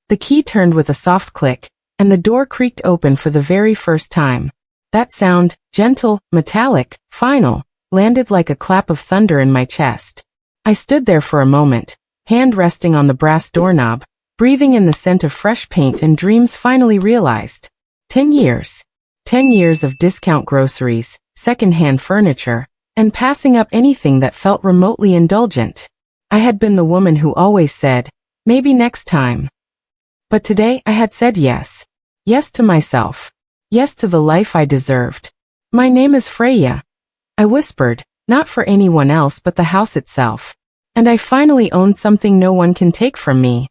The key turned with a soft click, and the door creaked open for the very first time. That sound, gentle, metallic, final, landed like a clap of thunder in my chest. I stood there for a moment, hand resting on the brass doorknob, breathing in the scent of fresh paint and dreams finally realized. 10 years. 10 years of discount groceries, second-hand furniture, and passing up anything that felt remotely indulgent. I had been the woman who always said, maybe next time. But today I had said yes. Yes to myself. Yes to the life I deserved. My name is Freya. I whispered, not for anyone else but the house itself. And I finally own something no one can take from me.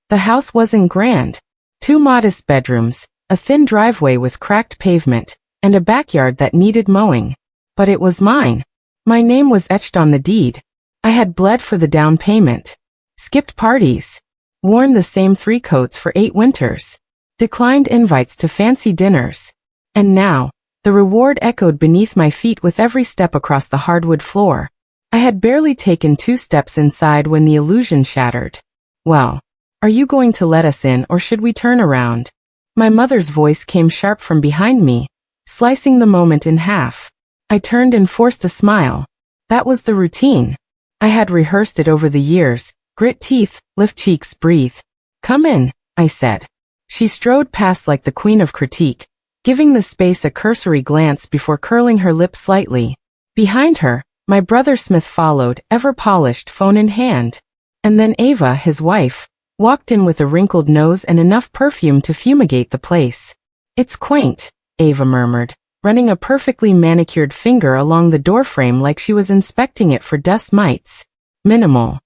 The house wasn't grand. 2 modest bedrooms, a thin driveway with cracked pavement, and a backyard that needed mowing. But it was mine. My name was etched on the deed. I had bled for the down payment. Skipped parties. Worn the same 3 coats for 8 winters. Declined invites to fancy dinners. And now, the reward echoed beneath my feet with every step across the hardwood floor. I had barely taken 2 steps inside when the illusion shattered. Well, are you going to let us in or should we turn around? My mother's voice came sharp from behind me, slicing the moment in half. I turned and forced a smile. That was the routine. I had rehearsed it over the years. Grit teeth, lift cheeks, breathe. Come in, I said. She strode past like the queen of critique, giving the space a cursory glance before curling her lip slightly. Behind her, my brother Smith followed, ever-polished, phone in hand. And then Ava, his wife, walked in with a wrinkled nose and enough perfume to fumigate the place. It's quaint, Ava murmured, running a perfectly manicured finger along the doorframe like she was inspecting it for dust mites. Minimal.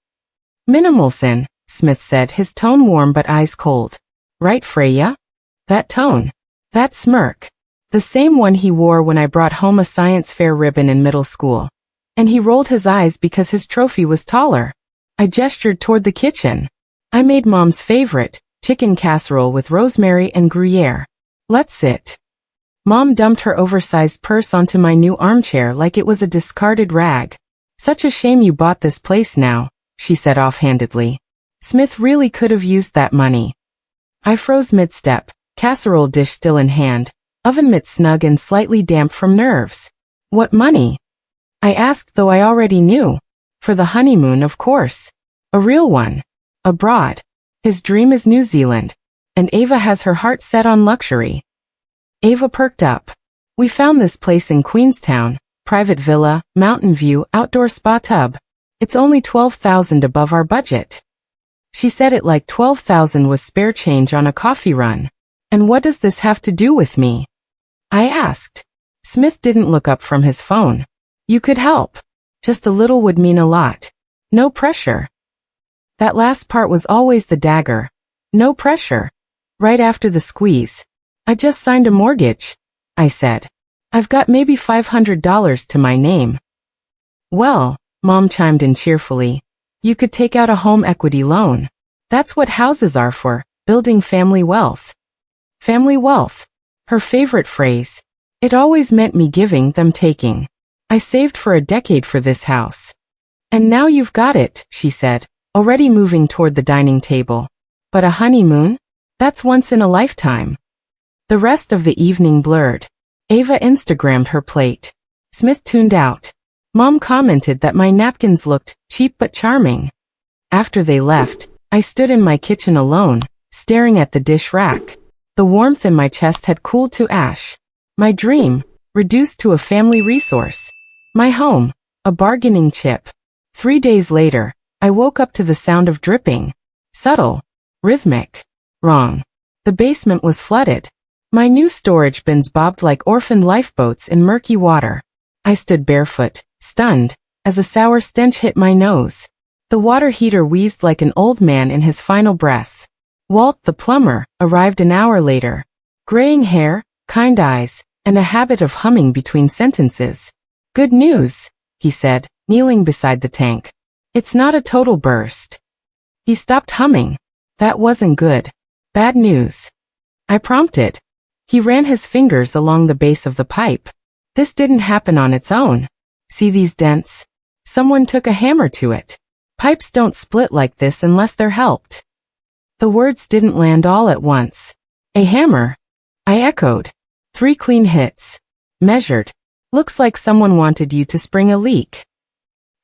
Minimalson, Smith said, his tone warm but eyes cold. Right, Freya? That tone. That smirk. The same one he wore when I brought home a science fair ribbon in middle school. And he rolled his eyes because his trophy was taller. I gestured toward the kitchen. I made Mom's favorite, chicken casserole with rosemary and Gruyere. Let's sit. Mom dumped her oversized purse onto my new armchair like it was a discarded rag. Such a shame you bought this place now, she said offhandedly. Smith really could have used that money. I froze mid-step, casserole dish still in hand, oven mitt snug and slightly damp from nerves. What money? I asked, though I already knew. For the honeymoon, of course. A real one. Abroad. His dream is New Zealand. And Ava has her heart set on luxury. Ava perked up. We found this place in Queenstown, private villa, mountain view, outdoor spa tub. It's only $12,000 above our budget. She said it like $12,000 was spare change on a coffee run. And what does this have to do with me? I asked. Smith didn't look up from his phone. You could help. Just a little would mean a lot. No pressure. That last part was always the dagger. No pressure. Right after the squeeze. I just signed a mortgage, I said. I've got maybe $500 to my name. Well, Mom chimed in cheerfully. You could take out a home equity loan. That's what houses are for, building family wealth. Family wealth. Her favorite phrase. It always meant me giving, them taking. I saved for a decade for this house. And now you've got it, she said, already moving toward the dining table. But a honeymoon? That's once in a lifetime. The rest of the evening blurred. Ava Instagrammed her plate. Smith tuned out. Mom commented that my napkins looked cheap but charming. After they left, I stood in my kitchen alone, staring at the dish rack. The warmth in my chest had cooled to ash. My dream, reduced to a family resource. My home, a bargaining chip. 3 days later, I woke up to the sound of dripping. Subtle. Rhythmic. Wrong. The basement was flooded. My new storage bins bobbed like orphaned lifeboats in murky water. I stood barefoot, stunned, as a sour stench hit my nose. The water heater wheezed like an old man in his final breath. Walt, the plumber, arrived an hour later. Graying hair, kind eyes, and a habit of humming between sentences. Good news, he said, kneeling beside the tank. It's not a total burst. He stopped humming. That wasn't good. Bad news. I prompted. He ran his fingers along the base of the pipe. This didn't happen on its own. See these dents? Someone took a hammer to it. Pipes don't split like this unless they're helped. The words didn't land all at once. A hammer? I echoed. 3 clean hits. Measured. Looks like someone wanted you to spring a leak.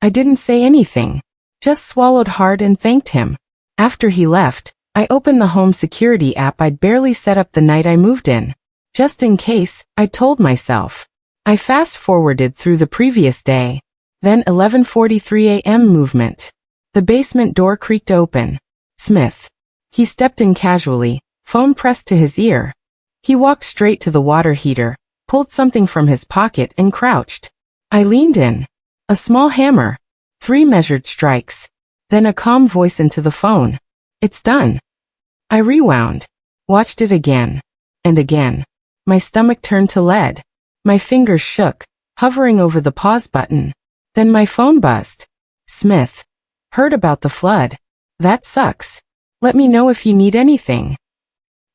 I didn't say anything. Just swallowed hard and thanked him. After he left, I opened the home security app I'd barely set up the night I moved in. Just in case, I told myself. I fast-forwarded through the previous day. Then 11:43 a.m. movement. The basement door creaked open. Smith. He stepped in casually, phone pressed to his ear. He walked straight to the water heater, pulled something from his pocket and crouched. I leaned in. A small hammer. 3 measured strikes. Then a calm voice into the phone. It's done. I rewound. Watched it again. And again. My stomach turned to lead. My fingers shook, hovering over the pause button. Then my phone buzzed. Smith. Heard about the flood. That sucks. Let me know if you need anything.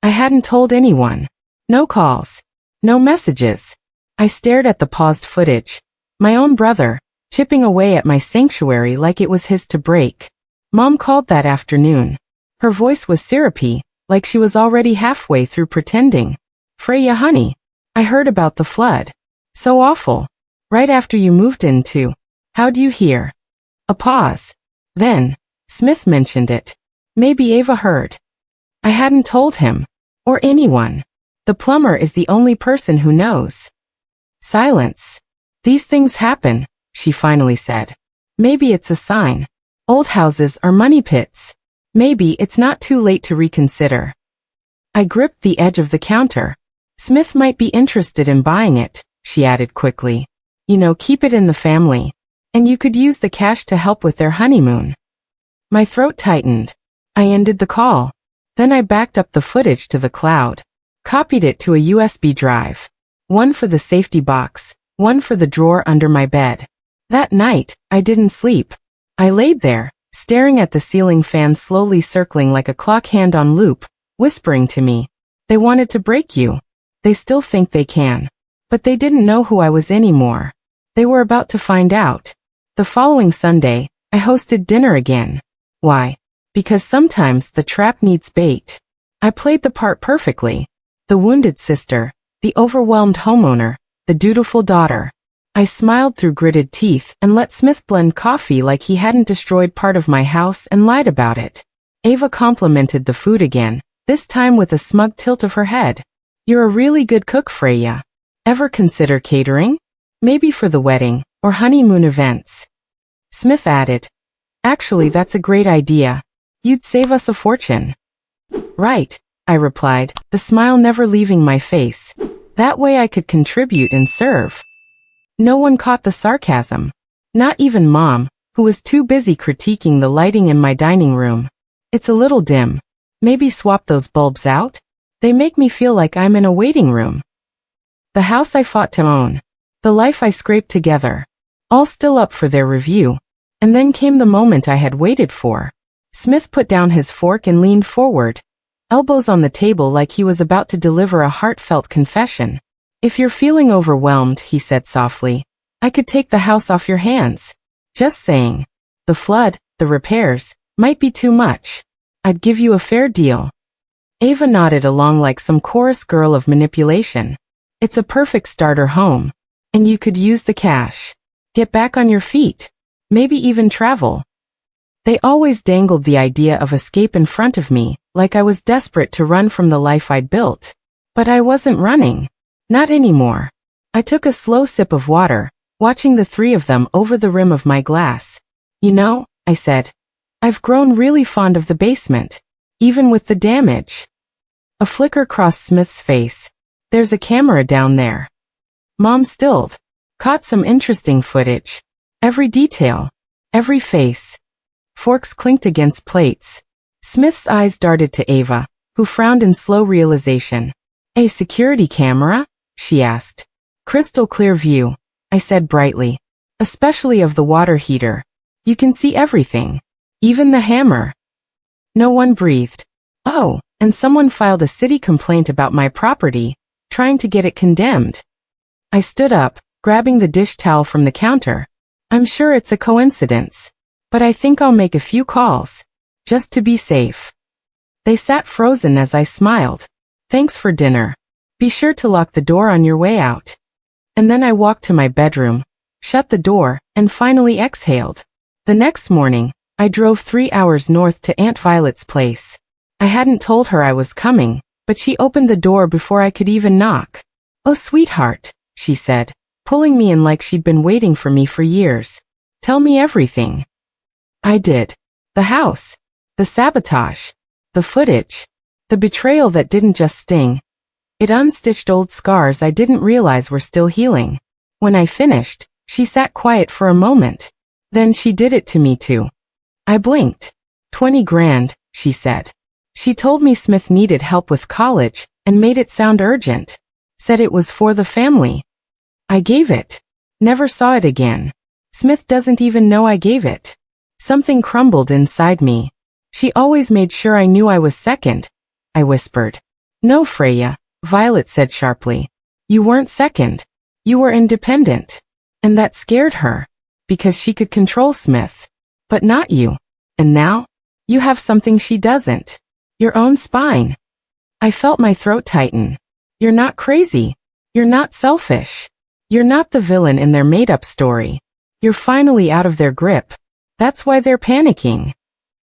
I hadn't told anyone. No calls. No messages. I stared at the paused footage. My own brother, chipping away at my sanctuary like it was his to break. Mom called that afternoon. Her voice was syrupy, like she was already halfway through pretending. Freya, honey, I heard about the flood. So awful. Right after you moved in too. How'd you hear? A pause. Then, Smith mentioned it. Maybe Ava heard. I hadn't told him. Or anyone. The plumber is the only person who knows. Silence. These things happen, she finally said. Maybe it's a sign. Old houses are money pits. Maybe it's not too late to reconsider. I gripped the edge of the counter. Smith might be interested in buying it, she added quickly. You know, keep it in the family. And you could use the cash to help with their honeymoon. My throat tightened. I ended the call. Then I backed up the footage to the cloud. Copied it to a USB drive. One for the safety box, one for the drawer under my bed. That night, I didn't sleep. I laid there, staring at the ceiling fan slowly circling like a clock hand on loop, whispering to me. They wanted to break you. They still think they can. But they didn't know who I was anymore. They were about to find out. The following Sunday, I hosted dinner again. Why? Because sometimes the trap needs bait. I played the part perfectly. The wounded sister, the overwhelmed homeowner, the dutiful daughter. I smiled through gritted teeth and let Smith blend coffee like he hadn't destroyed part of my house and lied about it. Ava complimented the food again, this time with a smug tilt of her head. You're a really good cook, Freya. Ever consider catering? Maybe for the wedding, or honeymoon events. Smith added. Actually, that's a great idea. You'd save us a fortune. Right, I replied, the smile never leaving my face. That way I could contribute and serve. No one caught the sarcasm. Not even Mom, who was too busy critiquing the lighting in my dining room. It's a little dim. Maybe swap those bulbs out? They make me feel like I'm in a waiting room. The house I fought to own. The life I scraped together. All still up for their review. And then came the moment I had waited for. Smith put down his fork and leaned forward, elbows on the table like he was about to deliver a heartfelt confession. If you're feeling overwhelmed, he said softly, I could take the house off your hands. Just saying. The flood, the repairs, might be too much. I'd give you a fair deal. Ava nodded along like some chorus girl of manipulation. It's a perfect starter home. And you could use the cash. Get back on your feet. Maybe even travel. They always dangled the idea of escape in front of me, like I was desperate to run from the life I'd built. But I wasn't running. Not anymore. I took a slow sip of water, watching the 3 of them over the rim of my glass. You know, I said, I've grown really fond of the basement. Even with the damage. A flicker crossed Smith's face. There's a camera down there. Mom stilled. Caught some interesting footage. Every detail. Every face. Forks clinked against plates. Smith's eyes darted to Ava, who frowned in slow realization. A security camera? She asked. Crystal clear view, I said brightly. Especially of the water heater. You can see everything. Even the hammer. No one breathed. Oh, and someone filed a city complaint about my property, trying to get it condemned. I stood up, grabbing the dish towel from the counter. I'm sure it's a coincidence. But I think I'll make a few calls. Just to be safe. They sat frozen as I smiled. Thanks for dinner. Be sure to lock the door on your way out. And then I walked to my bedroom, shut the door, and finally exhaled. The next morning, I drove 3 hours north to Aunt Violet's place. I hadn't told her I was coming, but she opened the door before I could even knock. "Oh, sweetheart," she said, pulling me in like she'd been waiting for me for years. "Tell me everything." I did. The house. The sabotage. The footage. The betrayal that didn't just sting. It unstitched old scars I didn't realize were still healing. When I finished, she sat quiet for a moment. Then she did it to me too. I blinked. 20 grand, she said. She told me Smith needed help with college and made it sound urgent. Said it was for the family. I gave it. Never saw it again. Smith doesn't even know I gave it. Something crumbled inside me. She always made sure I knew I was second. I whispered. "No, Freya," Violet said sharply. "You weren't second. You were independent." And that scared her, because she could control Smith. But not you. And now? You have something she doesn't. Your own spine. I felt my throat tighten. You're not crazy. You're not selfish. You're not the villain in their made-up story. You're finally out of their grip. That's why they're panicking.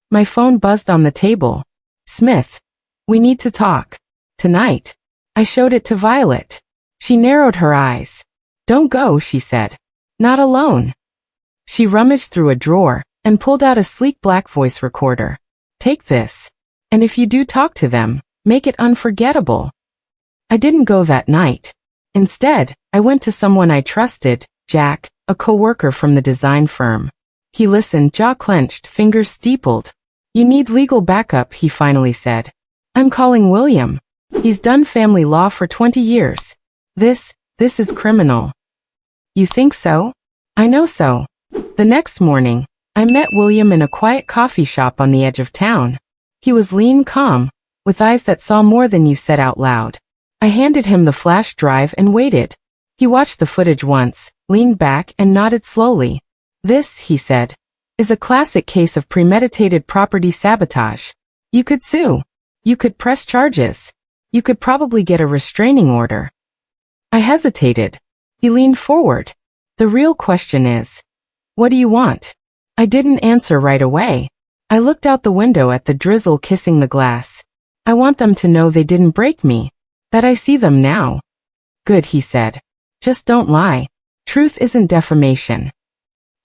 My phone buzzed on the table. "Smith. We need to talk. Tonight." I showed it to Violet. She narrowed her eyes. "Don't go," she said. "Not alone." She rummaged through a drawer and pulled out a sleek black voice recorder. "Take this. And if you do talk to them, make it unforgettable." I didn't go that night. Instead, I went to someone I trusted, Jack, a coworker from the design firm. He listened, jaw clenched, fingers steepled. "You need legal backup," he finally said. "I'm calling William. He's done family law for 20 years. This is criminal." "You think so?" "I know so." The next morning, I met William in a quiet coffee shop on the edge of town. He was lean, calm, with eyes that saw more than you said out loud. I handed him the flash drive and waited. He watched the footage once, leaned back and nodded slowly. "This," he said, "is a classic case of premeditated property sabotage. You could sue. You could press charges. You could probably get a restraining order." I hesitated. He leaned forward. "The real question is, what do you want?" I didn't answer right away. I looked out the window at the drizzle kissing the glass. "I want them to know they didn't break me. That I see them now." "Good," he said. "Just don't lie. Truth isn't defamation."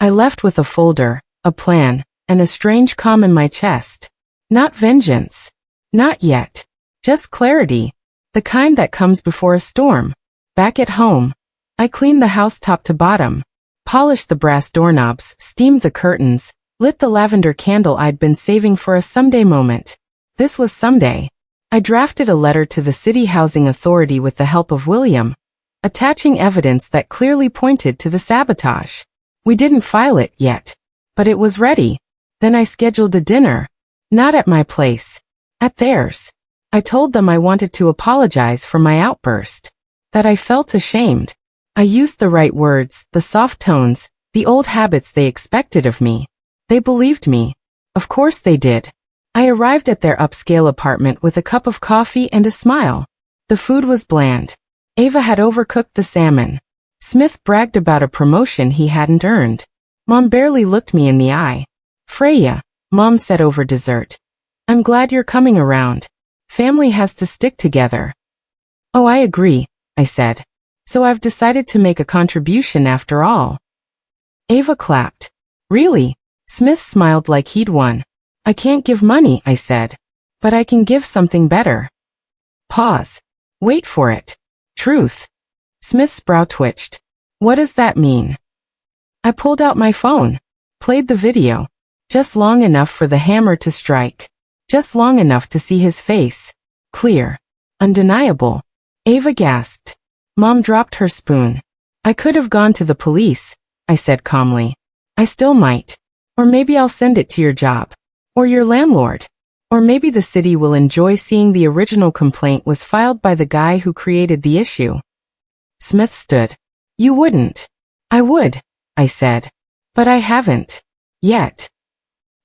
I left with a folder, a plan, and a strange calm in my chest. Not vengeance. Not yet. Just clarity. The kind that comes before a storm. Back at home, I cleaned the house top to bottom, polished the brass doorknobs, steamed the curtains, lit the lavender candle I'd been saving for a someday moment. This was someday. I drafted a letter to the City Housing Authority with the help of William, attaching evidence that clearly pointed to the sabotage. We didn't file it yet, but it was ready. Then I scheduled a dinner. Not at my place. At theirs. I told them I wanted to apologize for my outburst. That I felt ashamed. I used the right words, the soft tones, the old habits they expected of me. They believed me. Of course they did. I arrived at their upscale apartment with a cup of coffee and a smile. The food was bland. Ava had overcooked the salmon. Smith bragged about a promotion he hadn't earned. Mom barely looked me in the eye. "Freya," Mom said over dessert. "I'm glad you're coming around. Family has to stick together." "Oh, I agree," I said. "So I've decided to make a contribution after all." Ava clapped. "Really?" Smith smiled like he'd won. "I can't give money," I said. "But I can give something better." Pause. Wait for it. Truth. Smith's brow twitched. "What does that mean?" I pulled out my phone. Played the video. Just long enough for the hammer to strike. Just long enough to see his face. Clear. Undeniable. Ava gasped. Mom dropped her spoon. "I could have gone to the police," I said calmly. "I still might. Or maybe I'll send it to your job. Or your landlord. Or maybe the city will enjoy seeing the original complaint was filed by the guy who created the issue." Smith stood. "You wouldn't." "I would," I said. "But I haven't. Yet."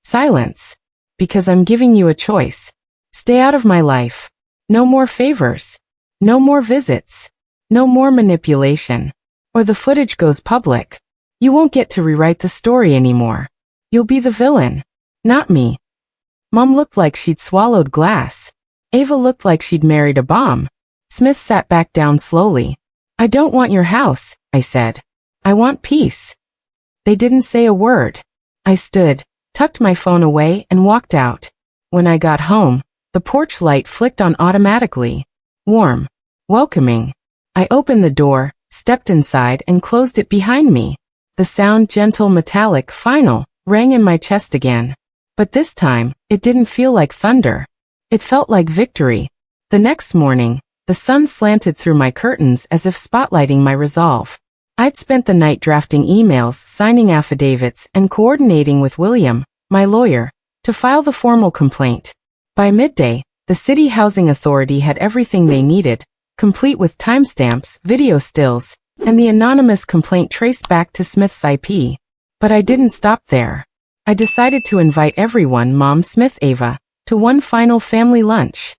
Silence. "Because I'm giving you a choice." Stay out of my life. No more favors. No more visits. No more manipulation. Or the footage goes public. You won't get to rewrite the story anymore. You'll be the villain. Not me. Mom looked like she'd swallowed glass. Ava looked like she'd married a bomb. Smith sat back down slowly. I don't want your house, I said. I want peace. They didn't say a word. I stood, tucked my phone away, and walked out. When I got home, the porch light flicked on automatically. Warm. Welcoming. I opened the door, stepped inside, and closed it behind me. The sound, gentle, metallic, final, rang in my chest again. But this time, it didn't feel like thunder. It felt like victory. The next morning, the sun slanted through my curtains as if spotlighting my resolve. I'd spent the night drafting emails, signing affidavits, and coordinating with William, my lawyer, to file the formal complaint. By midday, the City Housing Authority had everything they needed, complete with timestamps, video stills, and the anonymous complaint traced back to Smith's IP. But I didn't stop there. I decided to invite everyone, Mom, Smith, Ava, to one final family lunch.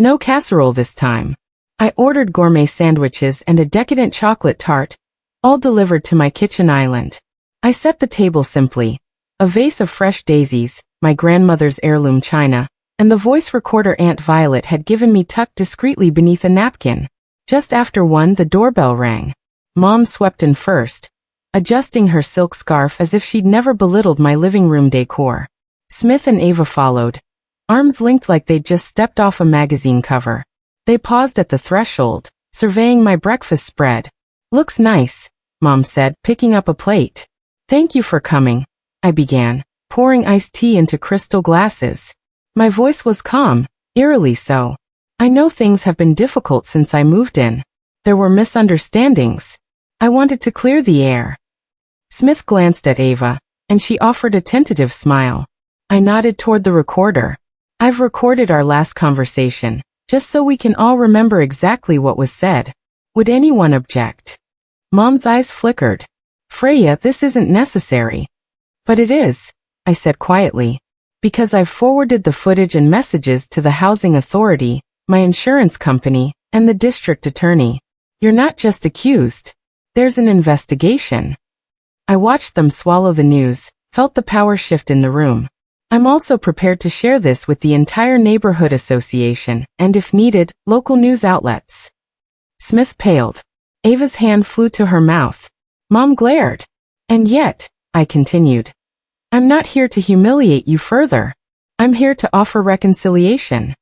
No casserole this time. I ordered gourmet sandwiches and a decadent chocolate tart, all delivered to my kitchen island. I set the table simply. A vase of fresh daisies, my grandmother's heirloom china, and the voice recorder Aunt Violet had given me tucked discreetly beneath a napkin. Just after 1, the doorbell rang. Mom swept in first, adjusting her silk scarf as if she'd never belittled my living room decor. Smith and Ava followed, arms linked like they'd just stepped off a magazine cover. They paused at the threshold, surveying my breakfast spread. Looks nice, Mom said, picking up a plate. Thank you for coming, I began, pouring iced tea into crystal glasses. My voice was calm, eerily so. I know things have been difficult since I moved in. There were misunderstandings. I wanted to clear the air. Smith glanced at Ava, and she offered a tentative smile. I nodded toward the recorder. I've recorded our last conversation, just so we can all remember exactly what was said. Would anyone object? Mom's eyes flickered. Freya, this isn't necessary. But it is, I said quietly. Because I've forwarded the footage and messages to the housing authority, my insurance company, and the district attorney. You're not just accused. There's an investigation. I watched them swallow the news, felt the power shift in the room. I'm also prepared to share this with the entire neighborhood association, and if needed, local news outlets. Smith paled. Ava's hand flew to her mouth. Mom glared. And yet, I continued, I'm not here to humiliate you further. I'm here to offer reconciliation.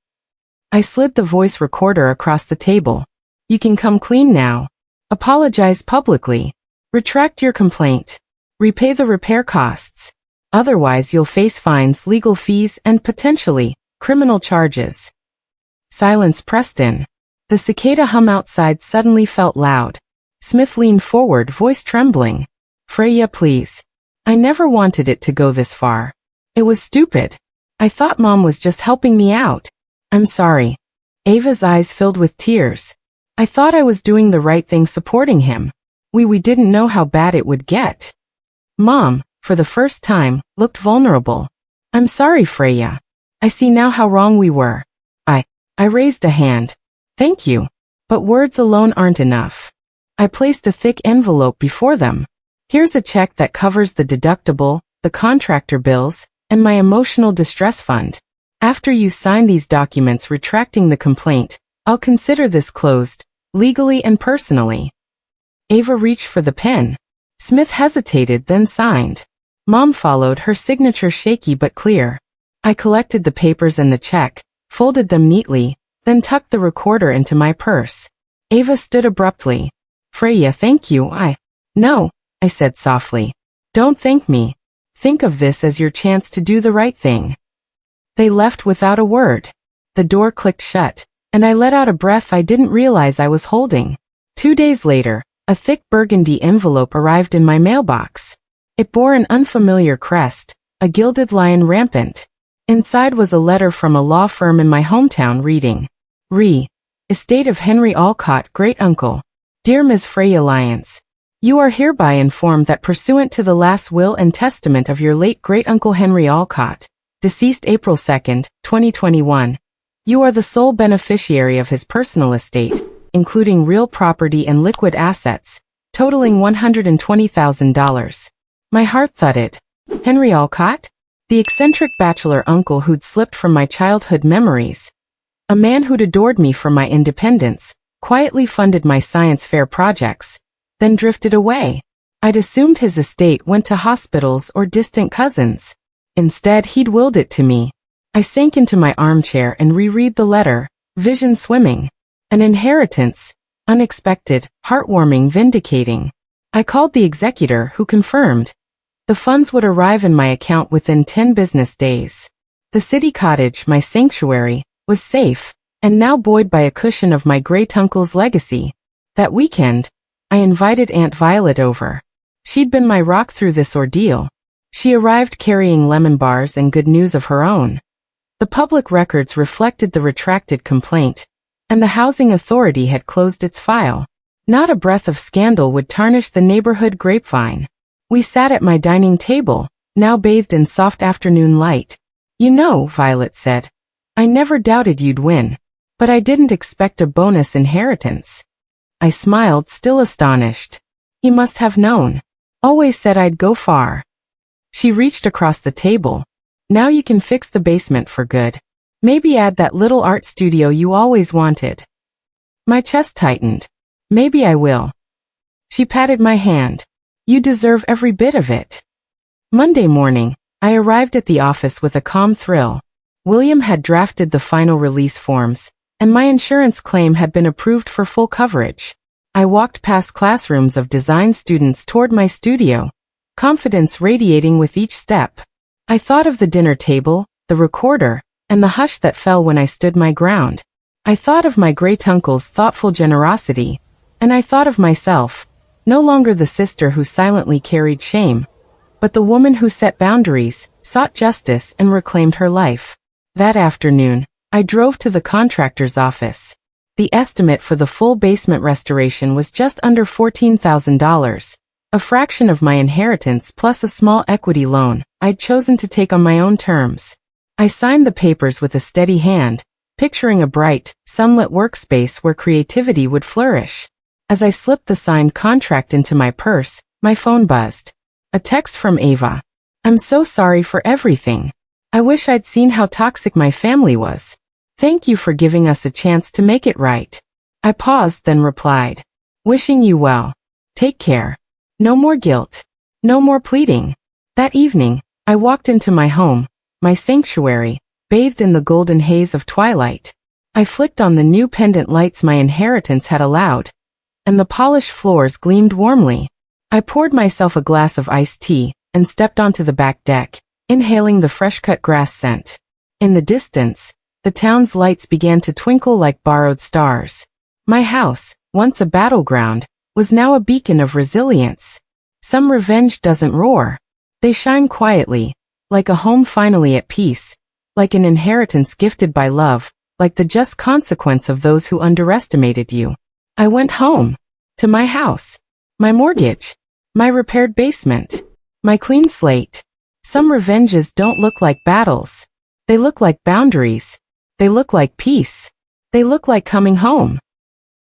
I slid the voice recorder across the table. You can come clean now. Apologize publicly. Retract your complaint. Repay the repair costs. Otherwise you'll face fines, legal fees, and potentially, criminal charges. Silence pressed in. The cicada hum outside suddenly felt loud. Smith leaned forward, voice trembling. Freya, please. I never wanted it to go this far. It was stupid. I thought Mom was just helping me out. I'm sorry. Ava's eyes filled with tears. I thought I was doing the right thing supporting him. We didn't know how bad it would get. Mom, for the first time, looked vulnerable. I'm sorry, Freya. I see now how wrong we were. I raised a hand. Thank you. But words alone aren't enough. I placed a thick envelope before them. Here's a check that covers the deductible, the contractor bills, and my emotional distress fund. After you sign these documents retracting the complaint, I'll consider this closed, legally and personally. Ava reached for the pen. Smith hesitated, then signed. Mom followed, her signature shaky but clear. I collected the papers and the check, folded them neatly, then tucked the recorder into my purse. Ava stood abruptly. Freya, thank you. No, I said softly. Don't thank me. Think of this as your chance to do the right thing. They left without a word. The door clicked shut, and I let out a breath I didn't realize I was holding. 2 days later, a thick burgundy envelope arrived in my mailbox. It bore an unfamiliar crest, a gilded lion rampant. Inside was a letter from a law firm in my hometown reading, Estate of Henry Alcott, Great-Uncle. Dear Ms. Freya Lyons, you are hereby informed that pursuant to the last will and testament of your late great-uncle Henry Alcott, deceased April 2, 2021, You are the sole beneficiary of his personal estate, including real property and liquid assets, totaling $120,000. My heart thudded. Henry Alcott? The eccentric bachelor uncle who'd slipped from my childhood memories. A man who'd adored me for my independence, quietly funded my science fair projects, then drifted away. I'd assumed his estate went to hospitals or distant cousins. Instead, he'd willed it to me. I sank into my armchair and reread the letter, vision swimming. An inheritance, unexpected, heartwarming, vindicating. I called the executor, who confirmed. The funds would arrive in my account within 10 business days. The city cottage, my sanctuary, was safe, and now buoyed by a cushion of my great-uncle's legacy. That weekend, I invited Aunt Violet over. She'd been my rock through this ordeal. She arrived carrying lemon bars and good news of her own. The public records reflected the retracted complaint, and the housing authority had closed its file. Not a breath of scandal would tarnish the neighborhood grapevine. We sat at my dining table, now bathed in soft afternoon light. You know, Violet said, I never doubted you'd win, but I didn't expect a bonus inheritance. I smiled, still astonished. He must have known. Always said I'd go far. She reached across the table. Now you can fix the basement for good. Maybe add that little art studio you always wanted. My chest tightened. Maybe I will. She patted my hand. You deserve every bit of it. Monday morning, I arrived at the office with a calm thrill. William had drafted the final release forms, and my insurance claim had been approved for full coverage. I walked past classrooms of design students toward my studio, confidence radiating with each step. I thought of the dinner table, the recorder, and the hush that fell when I stood my ground. I thought of my great-uncle's thoughtful generosity, and I thought of myself, no longer the sister who silently carried shame, but the woman who set boundaries, sought justice, and reclaimed her life. That afternoon, I drove to the contractor's office. The estimate for the full basement restoration was just under $14,000, a fraction of my inheritance plus a small equity loan I'd chosen to take on my own terms. I signed the papers with a steady hand, picturing a bright, sunlit workspace where creativity would flourish. As I slipped the signed contract into my purse, my phone buzzed. A text from Ava. I'm so sorry for everything. I wish I'd seen how toxic my family was. Thank you for giving us a chance to make it right. I paused, then replied. Wishing you well. Take care. No more guilt. No more pleading. That evening, I walked into my home, my sanctuary, bathed in the golden haze of twilight. I flicked on the new pendant lights my inheritance had allowed, and the polished floors gleamed warmly. I poured myself a glass of iced tea and stepped onto the back deck, inhaling the fresh-cut grass scent. In the distance, the town's lights began to twinkle like borrowed stars. My house, once a battleground, was now a beacon of resilience. Some revenge doesn't roar. They shine quietly, like a home finally at peace, like an inheritance gifted by love, like the just consequence of those who underestimated you. I went home. To my house. My mortgage. My repaired basement. My clean slate. Some revenges don't look like battles. They look like boundaries. They look like peace. They look like coming home.